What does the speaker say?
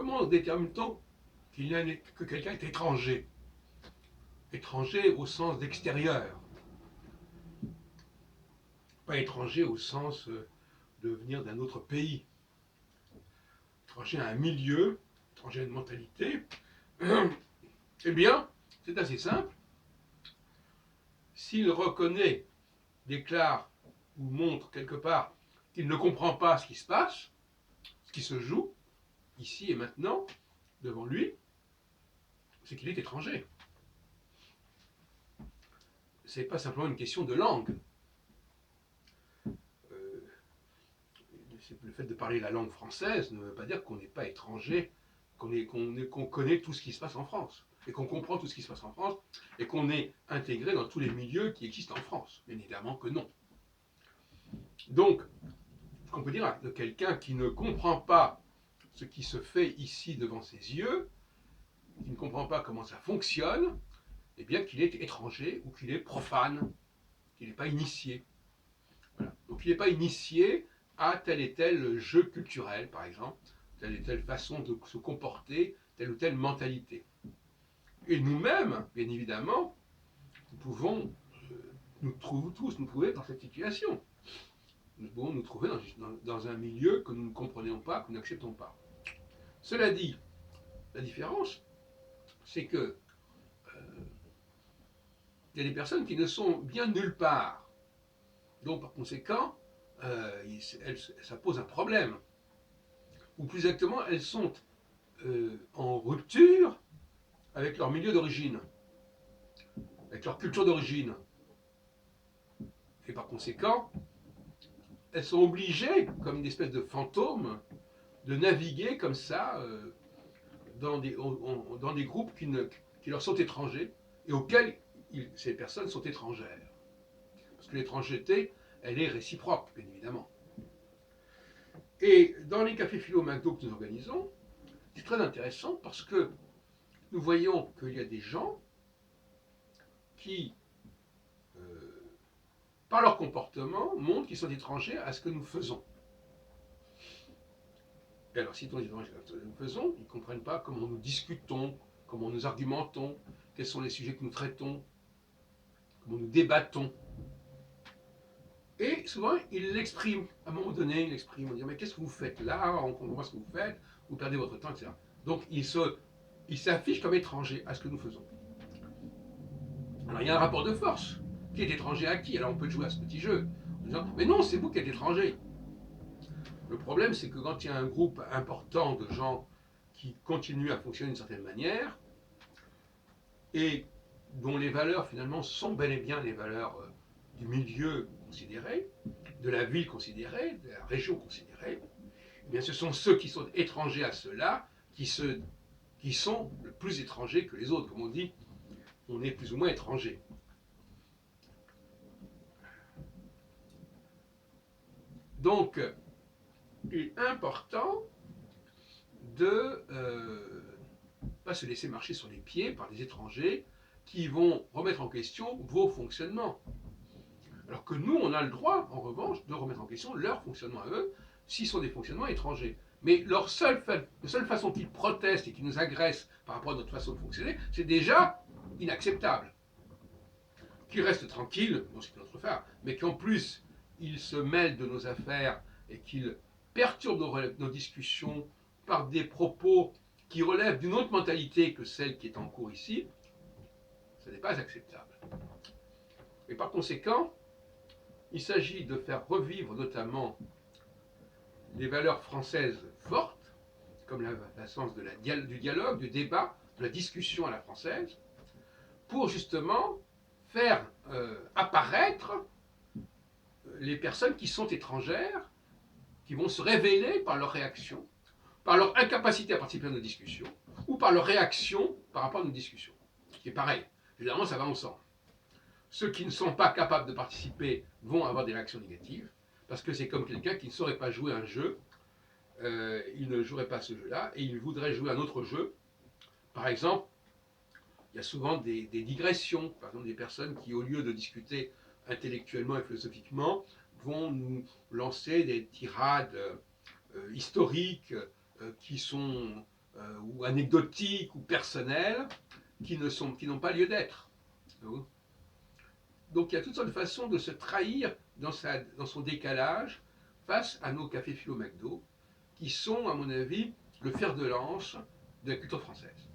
comment détermine-t-on que quelqu'un est étranger? Étranger au sens d'extérieur, pas étranger au sens de venir d'un autre pays. Étranger à un milieu, étranger à une mentalité. Eh bien, c'est assez simple. S'il reconnaît, déclare ou montre quelque part qu'il ne comprend pas ce qui se passe, ce qui se joue, ici et maintenant, devant lui, c'est qu'il est étranger. Ce n'est pas simplement une question de langue. Le fait de parler la langue française ne veut pas dire qu'on n'est pas étranger, qu'on connaît tout ce qui se passe en France, et qu'on comprend tout ce qui se passe en France, et qu'on est intégré dans tous les milieux qui existent en France. Bien évidemment que non. Donc, ce qu'on peut dire de quelqu'un qui ne comprend pas ce qui se fait ici devant ses yeux, qui ne comprend pas comment ça fonctionne, eh bien qu'il est étranger ou qu'il est profane, qu'il n'est pas initié. Voilà. Donc il n'est pas initié à tel et tel jeu culturel, par exemple, telle et telle façon de se comporter, telle ou telle mentalité. Et nous-mêmes, bien évidemment, nous pouvons nous trouver dans cette situation. Nous pouvons nous trouver dans un milieu que nous ne comprenons pas, que nous n'acceptons pas. Cela dit, la différence, c'est que il y a des personnes qui ne sont bien nulle part. Donc, par conséquent, ça pose un problème. Ou plus exactement, elles sont en rupture avec leur milieu d'origine, avec leur culture d'origine. Et par conséquent, elles sont obligées, comme une espèce de fantôme, de naviguer comme ça dans des groupes qui leur sont étrangers et auxquels ces personnes sont étrangères. Parce que l'étrangeté, elle est réciproque, bien évidemment. Et dans les cafés philo McDo que nous organisons, c'est très intéressant parce que nous voyons qu'il y a des gens qui, par leur comportement, montrent qu'ils sont étrangers à ce que nous faisons. Et alors, si ils sont étrangers à ce que nous faisons, ils ne comprennent pas comment nous discutons, comment nous argumentons, quels sont les sujets que nous traitons, comment nous débattons. Et souvent, ils l'expriment. À un moment donné, ils l'expriment. On dit, mais qu'est-ce que vous faites là? On comprend ce que vous faites, vous perdez votre temps, etc. Donc, ils s'affichent comme étrangers à ce que nous faisons. Alors, il y a un rapport de force. Qui est étranger à qui? Alors, on peut jouer à ce petit jeu. En disant, mais non, c'est vous qui êtes étranger. Le problème, c'est que quand il y a un groupe important de gens qui continuent à fonctionner d'une certaine manière, et dont les valeurs, finalement, sont bel et bien les valeurs du milieu considéré, de la ville considérée, de la région considérée, eh bien, ce sont ceux qui sont étrangers à cela qui sont le plus étrangers que les autres. Comme on dit, on est plus ou moins étranger. Donc, il est important de ne pas se laisser marcher sur les pieds par des étrangers qui vont remettre en question vos fonctionnements. Alors que nous, on a le droit, en revanche, de remettre en question leur fonctionnement à eux, s'ils sont des fonctionnements étrangers. Mais la seule façon qu'ils protestent et qu'ils nous agressent par rapport à notre façon de fonctionner, c'est déjà inacceptable. Qu'ils restent tranquilles, bon, c'est une autre affaire, mais qu'en plus, ils se mêlent de nos affaires et qu'ils perturbent nos discussions par des propos qui relèvent d'une autre mentalité que celle qui est en cours ici, ce n'est pas acceptable. Et par conséquent, il s'agit de faire revivre notamment les valeurs françaises fortes, comme la sens du dialogue, du débat, de la discussion à la française, pour justement faire apparaître les personnes qui sont étrangères, qui vont se révéler par leur réaction, par leur incapacité à participer à nos discussions, ou par leur réaction par rapport à nos discussions. Qui est pareil. Évidemment, ça va ensemble. Ceux qui ne sont pas capables de participer vont avoir des réactions négatives, parce que c'est comme quelqu'un qui ne saurait pas jouer un jeu, il ne jouerait pas ce jeu-là, et il voudrait jouer un autre jeu. Par exemple, il y a souvent des digressions, par exemple des personnes qui, au lieu de discuter intellectuellement et philosophiquement, vont nous lancer des tirades historiques qui sont ou anecdotiques ou personnelles qui n'ont pas lieu d'être. Donc il y a toutes sortes de façons de se trahir dans son décalage face à nos cafés philo McDo, qui sont, à mon avis, le fer de lance de la culture française.